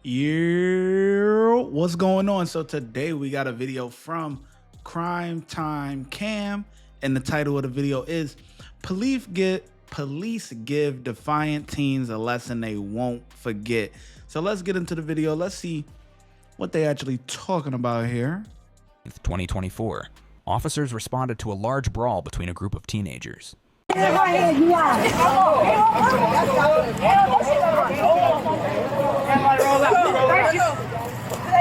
Yeah, what's going on? So today we got a video from Crime Time Cam, and the title of the video is Police give defiant teens a lesson they won't forget. So let's get into the video. Let's see what they actually talking about here. 2024. Officers responded to a large brawl between a group of teenagers.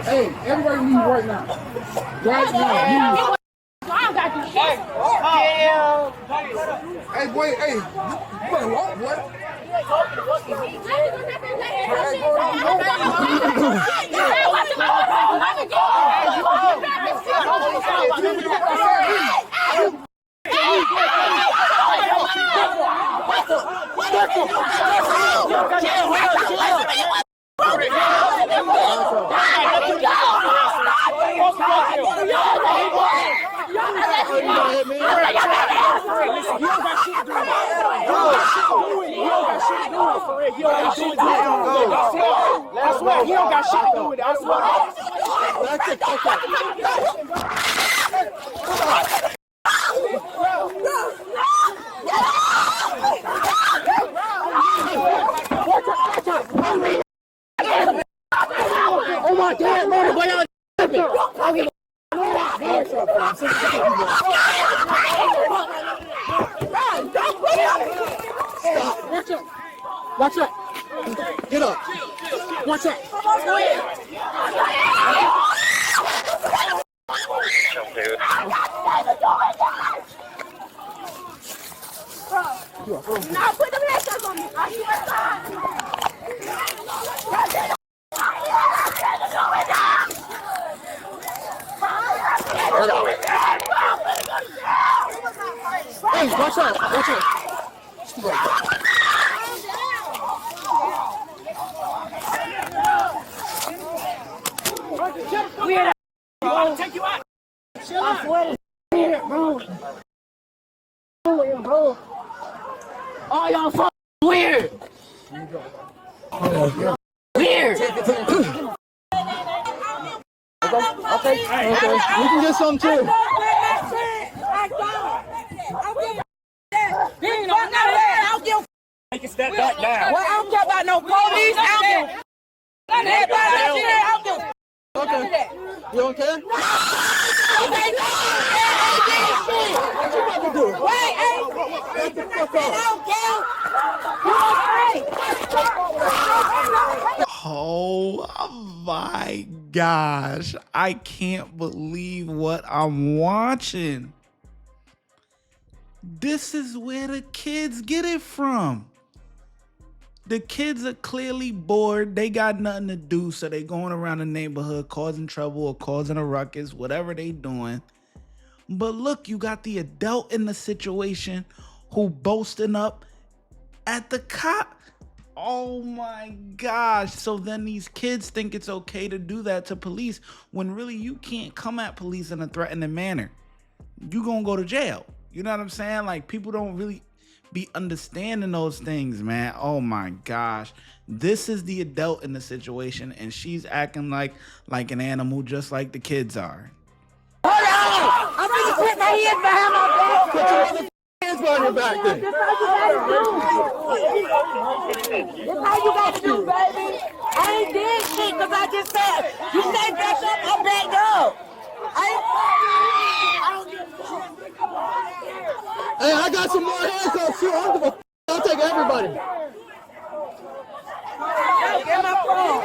Hey, everybody leave right now. Right now. Hey, boy, hey, you better walk, boy. I swear, he don't got shit to do with it. I swear. Oh my God, Lord, what y'all doing? Watch out. Get up. Watch out. Now put the hands on me. Hey, watch out. Watch out. Weird, bro. Take you out. Chill out. I swear to weird, bro. Weird, bro. Oh, y'all fucking weird. Weird. Okay. We can get some too. Take a step back now. Well, I don't care about no police. I don't care. Okay. You don't care? Oh my gosh, I can't believe what I'm watching. This is where the kids get it from. The kids are clearly bored. They got nothing to do, so they going around the neighborhood causing trouble or causing a ruckus, whatever they doing. But look, you got the adult in the situation who boasting up at the cop. Oh my gosh. So then these kids think it's okay to do that to police when really you can't come at police in a threatening manner. You gonna go to jail. You know what I'm saying? Like, people don't really be understanding those things, man. Oh my gosh. This is the adult in the situation, and she's acting like an animal, just like the kids are. Hold on! I'm gonna put my hands behind my back. Put your other hands behind your back then. That's how you gotta do, baby. I ain't did shit because I just said, you say back up, I'm back up. Hey, I got some more handcuffs too. I don't give a f. I'll take everybody. Get my phone.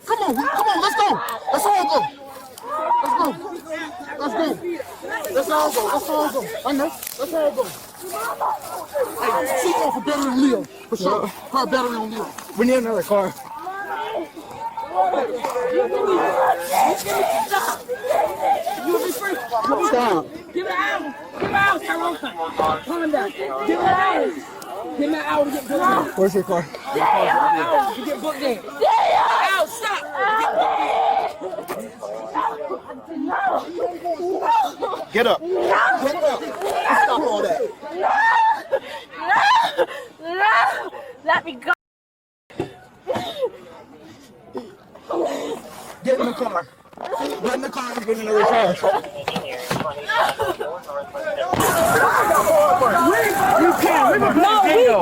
Come on, let's go. Let's all go. Let's all go. I know. Let's all go. Hey, she going for battery on Leo. For sure. Her battery on Leo. We need another car. Stop. Give it out. Give it out, Tyrone. Calm down. Give it out. Give me an hour to get booked in. Where's your car? To get booked in. Out, stop. Get up. Stop all that. No! Let me go. Get in the car. Get in the car and get in the repair.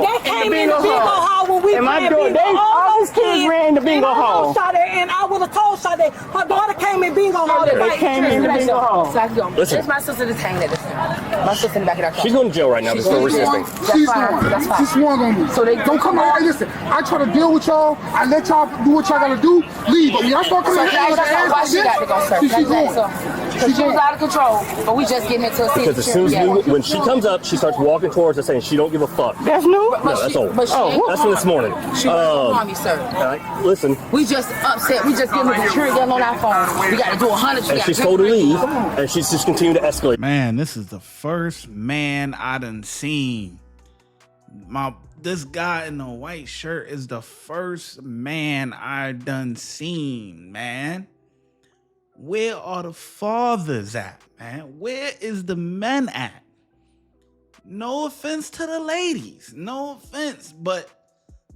They came in the bingo hall when we played bingo. All those kids ran in the bingo hall. And I would have told Sade, her daughter came in bingo hall. They came in the bingo hall. Listen. There's my sister that's hanging at this time. My sister in the back of that car. She's going to jail right now for resisting. That's fine. That's fine. She swung on me. So they Don't come out. Hey, listen, I try to deal with y'all. I let y'all do what y'all gotta do. Leave. But when y'all start coming out with the ass Why like she got to go, sir? this, she's going. Because she was out of control, but we just getting into a Because as soon as when she comes up, she starts walking towards us saying she don't give a fuck. That's new? No, that's old. But she That's from this morning. She wasn't on me, sir. Listen, We just upset. We just getting the security gun on our phone. We got to do 100. and she's told to leave, and she's just continuing to escalate. Man, this is the first man I done seen. This guy in the white shirt is the first man I done seen, man. Where are the fathers at, man? Where is the men at? No offense to the ladies. No offense, but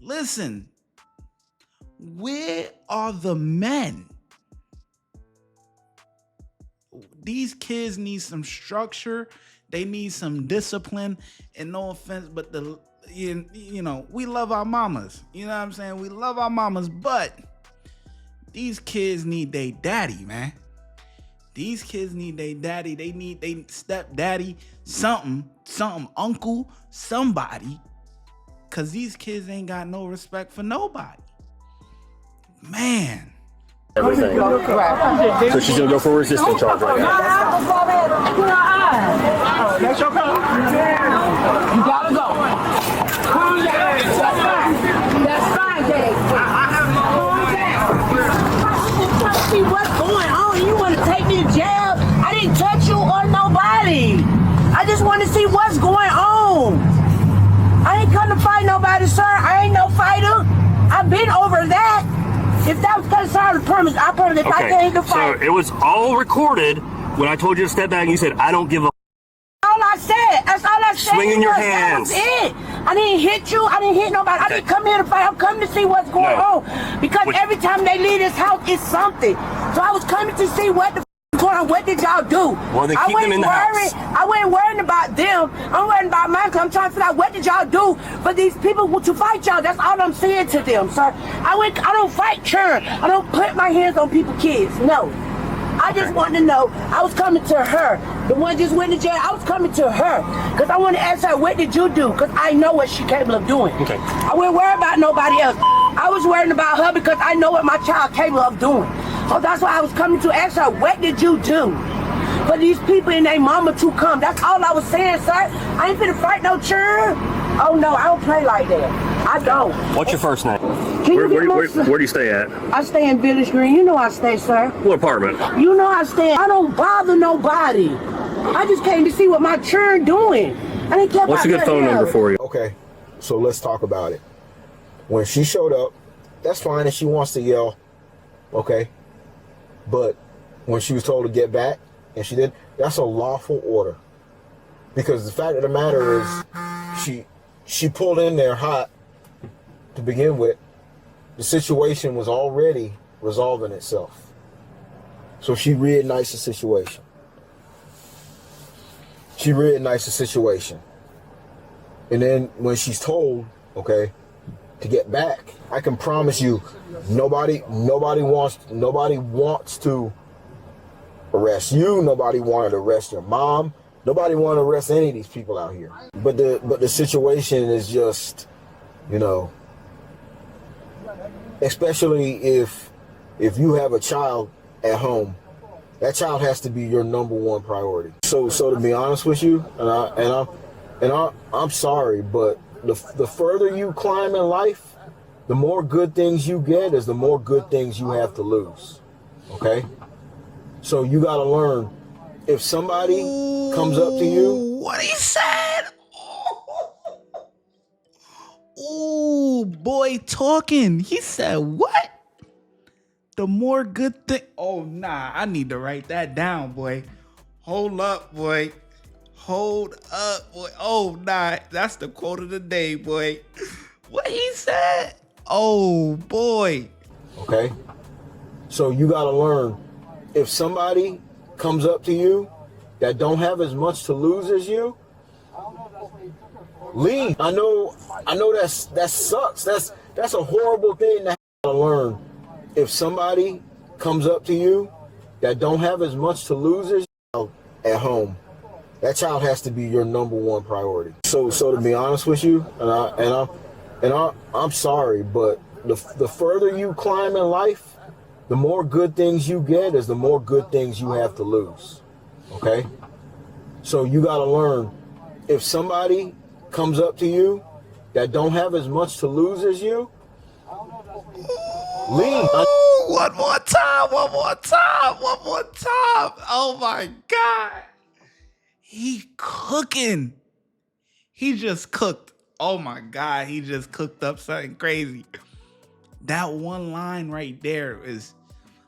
listen. Where are the men? These kids need some structure. They need some discipline. And no offense, but you know, we love our mamas. You know what I'm saying? We love our mamas, but these kids need their daddy, man. These kids need their daddy. They need their stepdaddy, something, uncle, somebody. Cause these kids ain't got no respect for nobody. Man. Everything. Right. So she's going to go for a resistance charge right now. That's your car. You got to go. Calm down. That's fine, Dave. Calm down. See what's going on. You want to take me to jail? I didn't touch you or nobody. I just want to see what's going on. I ain't come to fight nobody, sir. I ain't no fighter. I've been over that. If that was concerned, I promise. If I came to fight. So it was all recorded when I told you to step back and you said, I don't give a All I said. That's all I said. Swinging your hands. That was it. I didn't hit you. I didn't hit nobody. I didn't come here to fight. I'm coming to see what's going on. Because every time they leave this house, it's something. So I was coming to see what the f- going on. What did y'all do? Well, they keep them in the house. I wasn't worrying about them. I'm worrying about mine because I'm trying to figure out what did y'all do for these people to fight y'all. That's all I'm saying to them, sir. I don't fight churn. I don't put my hands on people's kids. No. I just wanted to know. I was coming to her. The one just went to jail. I was coming to her because I want to ask her, what did you do? Because I know what she's capable of doing. Okay. I wasn't worried about nobody else. I was worried about her because I know what my child capable of doing. So that's why I was coming to ask her, what did you do for these people and their mama to come? That's all I was saying, sir. I ain't finna fight no churn. Oh no, I don't play like that. I don't. What's your first name? Can Where do you stay at? I stay in Village Green. You know I stay, sir. What apartment? You know I stay. I don't bother nobody. I just came to see what my churn doing. I didn't care What's a about good phone nothing number else. for you? Okay, so let's talk about it. When she showed up, that's fine if she wants to yell, okay? But when she was told to get back, and she did, that's a lawful order. Because the fact of the matter is, she pulled in there hot to begin with. The situation was already resolving itself. So she reignites the situation. And then when she's told, okay, to get back, I can promise you, nobody wants to arrest you. Nobody wanted to arrest your mom. Nobody wanted to arrest any of these people out here. But the situation is just, you know, especially if you have a child at home, that child has to be your number one priority. So to be honest with you, and I'm sorry, but the further you climb in life, the more good things you get is the more good things you have to lose. Okay? So you got to learn, if somebody comes up to you. What he said? Ooh, boy talking. He said what? The more good thing. Oh, nah, I need to write that down, boy. Hold up, boy. Hold up, boy. Oh, nah, that's the quote of the day, boy. What he said? Oh, boy. Okay? So you got to learn, if somebody comes up to you that don't have as much to lose as you, leave. I know that sucks. That's a horrible thing to learn. If somebody comes up to you that don't have as much to lose as you at home, that child has to be your number one priority. So to be honest with you, I'm sorry, but the further you climb in life, the more good things you get is the more good things you have to lose. Okay? So you got to learn, if somebody comes up to you that don't have as much to lose as you, leave. One more time. Oh my God. He cooking. He just cooked. Oh my God. He just cooked up something crazy. That one line right there is,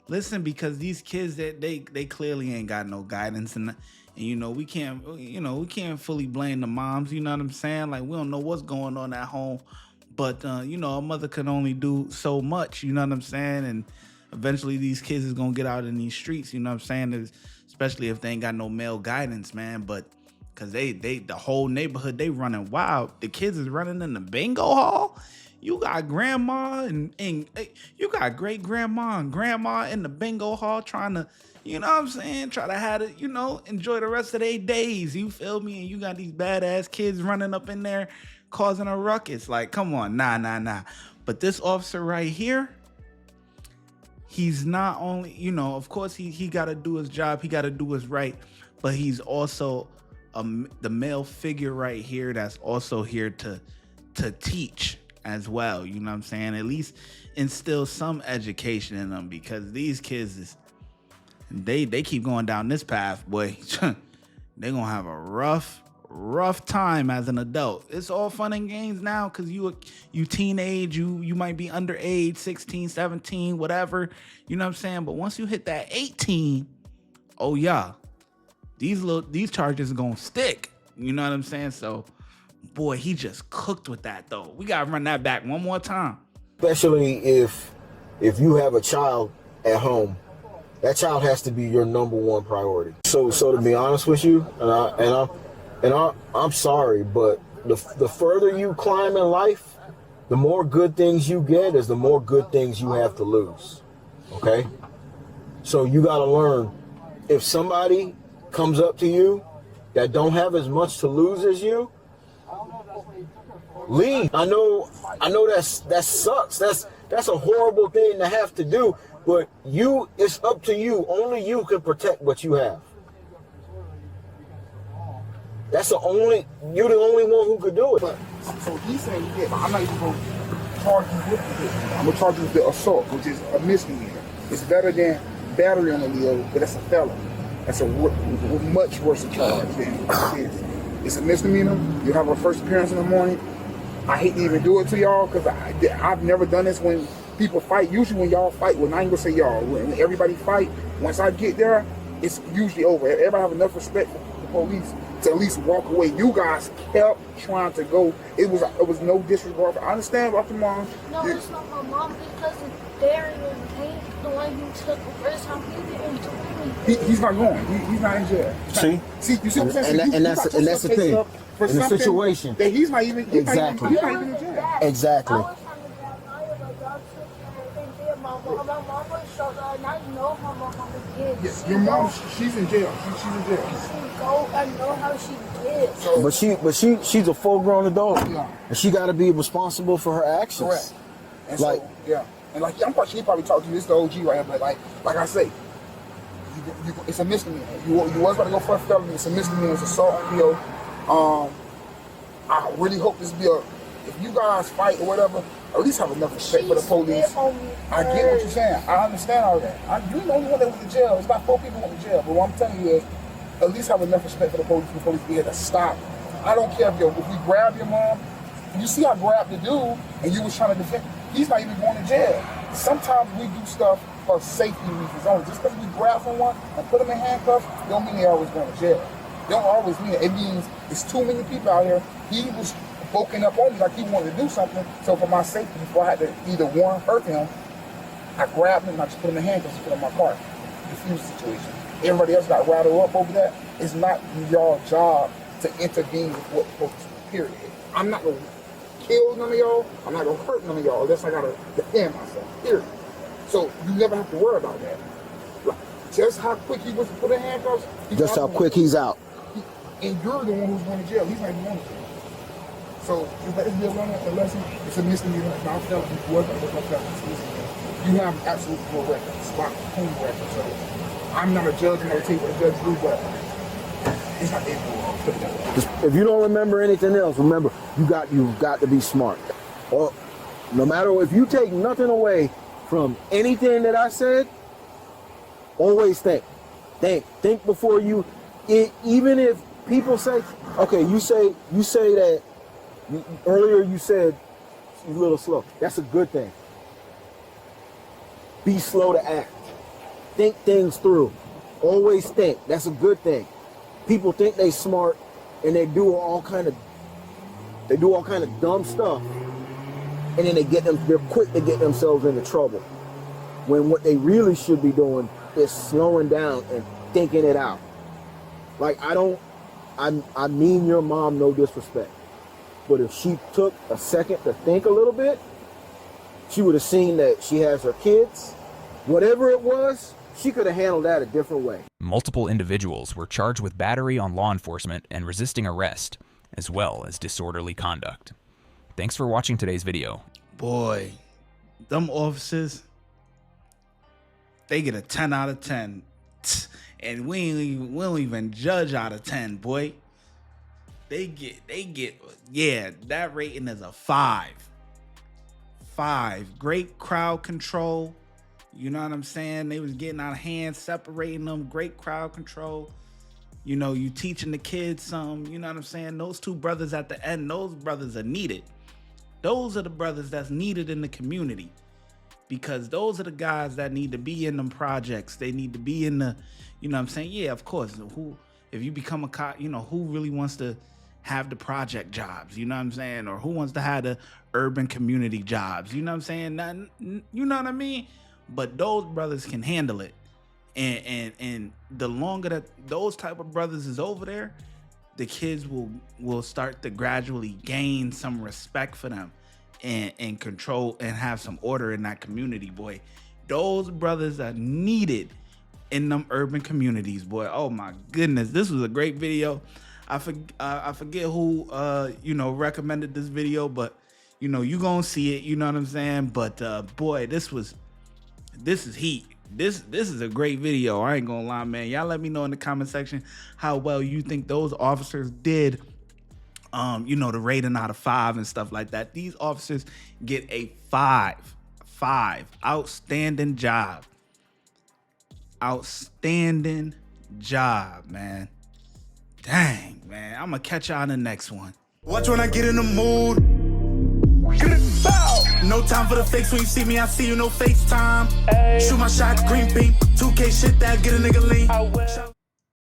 listen, because these kids that they clearly ain't got no guidance, and we can't fully blame the moms, you know what I'm saying? Like, we don't know what's going on at home, but a mother can only do so much, you know what I'm saying? And eventually these kids is gonna get out in these streets, you know what I'm saying? Especially if they ain't got no male guidance, man. But cause the whole neighborhood, they running wild. The kids is running in the bingo hall. You got grandma and you got great grandma and grandma in the bingo hall trying to, you know what I'm saying, try to have it, enjoy the rest of their days. You feel me? And you got these badass kids running up in there causing a ruckus. Like, come on, nah. But this officer right here, he's not only, of course he got to do his job, he got to do his right, but he's also the male figure right here that's also here to teach as well, you know what I'm saying? At least instill some education in them, because these kids they keep going down this path, boy. They're gonna have a rough time as an adult. It's all fun and games now because you teenage, you might be underage, 16, 17, whatever, you know what I'm saying? But once you hit that 18, oh yeah, these charges are gonna stick, you know what I'm saying? So boy, he just cooked with that though. We gotta run that back one more time. Especially if you have a child at home, that child has to be your number one priority. So to be honest with you, I'm sorry, but the further you climb in life, the more good things you get is the more good things you have to lose. Okay? So you got to learn, if somebody comes up to you that don't have as much to lose as you, leave. I know that sucks. That's a horrible thing to have to do, but it's up to you. Only you can protect what you have. You're the only one who could do it. But, so he's saying, yeah, but I'm not even going to charge you with it. I'm going to charge you with the assault, which is a misdemeanor. It's better than battery on the Leo, but that's a felony. That's a much worse charge than this. It's a misdemeanor. You have a first appearance in the morning. I hate to even do it to y'all because I've never done this when people fight. Usually when y'all fight, well, I ain't going to say y'all. When everybody fight, once I get there, it's usually over. Everybody have enough respect for the police to at least walk away. You guys kept trying to go. It was no disregard. I understand about your mom. No, it's not my mom, because Darren was the one who took the first time. He's not going. He's not in jail. See, you see what I'm saying? And that's the thing. In the situation, that he's not even exactly. He's not even in jail. Exactly. Yes, your mom, she's in jail. She's in jail. I know how she did. But she's a full-grown adult, yeah, and she got to be responsible for her actions. Correct. And like, so, yeah, and like she probably talked to you. This is the OG right here, but like I say, it's a misdemeanor. You was about to go for a felony. It's a misdemeanor. It's assault on Leo. I really hope this be if you guys fight or whatever, at least have enough respect for the police. I get what you're saying. I understand all that. You're the only one that went to jail. It's about 4 people went to jail. But what I'm telling you is, at least have enough respect for the police before we be able to stop. I don't care if we grab your mom. You see I grabbed the dude and you was trying to defend. He's not even going to jail. Sometimes we do stuff for safety reasons only. Just because we grab someone and put them in handcuffs, don't mean they always going to jail. Don't always mean it. It means it's too many people out here. He was poking up on me like he wanted to do something. So for my safety, before I had to either one, hurt him, I grabbed him and I just put him in handcuffs and put him in my car. Diffuse the situation. Everybody else got rattled up over that. It's not y'all job to intervene with what folks do, period. I'm not going to kill none of y'all. I'm not going to hurt none of y'all unless I got to defend myself, period. So you never have to worry about that. Like, just how quick he was to put in handcuffs. Just how quick he's out. And you're the one who's going to jail. He's not even going to jail. So it's be a lesson. It's a misdemeanor. It's not a felony. It wasn't a felony. It's a misdemeanor. You have absolutely no record. It's about clean record. So I'm not a judge. I'm not going to tell you what a judge do, but it's not the end of the world. Put it that way. If you don't remember anything else, remember you've got to be smart. Or no matter if you take nothing away from anything that I said, always think before you. Even if people say, okay, you say that earlier you said you're a little slow. That's a good thing. Be slow to act. Think things through. Always think. That's a good thing. People think they smart and they do all kind of dumb stuff, and then they're quick to get themselves into trouble. When what they really should be doing is slowing down and thinking it out. Like I mean your mom no disrespect, but if she took a second to think a little bit, she would have seen that she has her kids. Whatever it was, she could have handled that a different way. Multiple individuals were charged with battery on law enforcement and resisting arrest, as well as disorderly conduct. Thanks for watching today's video. Boy, them officers, they get a 10 out of 10. And we don't even judge out of 10, boy. They get, yeah, that rating is a 5. 5. Great crowd control. You know what I'm saying? They was getting out of hand, separating them. Great crowd control. You know, you teaching the kids something. You know what I'm saying? Those two brothers at the end, those brothers are needed. Those are the brothers that's needed in the community. Because those are the guys that need to be in them projects. They need to be in the, you know what I'm saying? Yeah, of course. If you become a cop, you know, who really wants to have the project jobs? You know what I'm saying? Or who wants to have the urban community jobs? You know what I'm saying? Nothing, you know what I mean? But those brothers can handle it. And the longer that those type of brothers is over there, the kids will start to gradually gain some respect for them. And control and have some order in that community, boy. Those brothers are needed in them urban communities, boy. Oh my goodness, this was a great video. I forget who you know, recommended this video, but you know, you gonna see it. You know what I'm saying? But boy, this is heat. This is a great video. I ain't gonna lie, man. Y'all let me know in the comment section how well you think those officers did. You know, the rating out of 5 and stuff like that. These officers get a 5. Outstanding job. Outstanding job, man. Dang, man. I'm gonna catch y'all in the next one. Watch when I get in the mood. No time for the fakes. When you see me, I see you, no FaceTime. Shoot my shot, green beam. 2K shit that get a nigga lean.